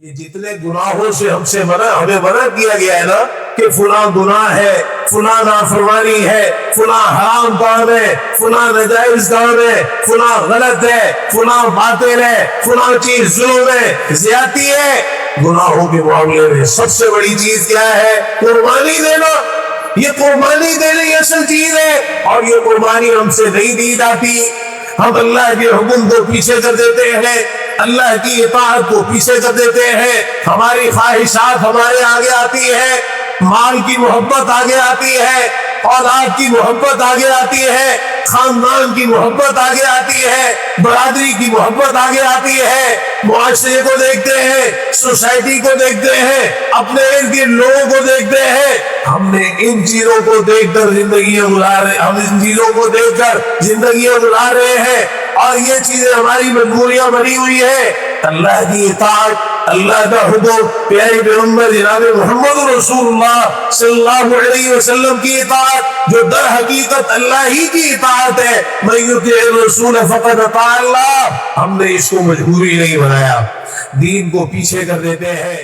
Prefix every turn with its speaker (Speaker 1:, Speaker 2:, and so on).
Speaker 1: یہ جتنے گناہوں سے ہمیں منع کیا گیا ہے نا کہ فلاں گناہ ہے، فلاں نافرمانی ہے، فلاں حرام کام ہے، فلاں ناجائز کام ہے، فلاں غلط ہے، فلاں باطل ہے، فلاں چیز ظلم ہے، زیادتی ہے، گناہوں کے معاملے میں سب سے بڑی چیز کیا ہے؟ قربانی دینا۔ یہ قربانی دینے کی اصل چیز ہے، اور یہ قربانی ہم سے نہیں دی جاتی۔ ہم اللہ کے حکم کو پیچھے کر دیتے ہیں، اللہ کی اطاعت کو پیچھے کر دیتے ہیں، ہماری خواہشات ہمارے آگے آتی ہے، مال کی محبت آگے آتی ہے، اولاد کی محبت آگے آتی ہے، خاندان کی محبت آگے آتی ہے، برادری کی محبت آگے آتی ہے، معاشرے کو دیکھتے ہیں، سوسائٹی کو دیکھتے ہیں، اپنے ارد گرد لوگوں کو دیکھتے ہیں۔ ہم نے ان چیزوں کو دیکھ کر زندگیاں گزار رہے ہیں، اور یہ چیزیں ہماری مجبوریاں بنی ہوئی ہے۔ اللہ کی اطاعت، اللہ کا حکم، پیارے پیغمبر جناب محمد رسول اللہ صلی اللہ علیہ وسلم کی اطاعت، جو در حقیقت اللہ ہی کی اطاعت ہے، من یطع الرسول فقد اطاع اللہ، ہم نے اس کو مجبوری نہیں بنایا، دین کو پیچھے کر دیتے ہیں۔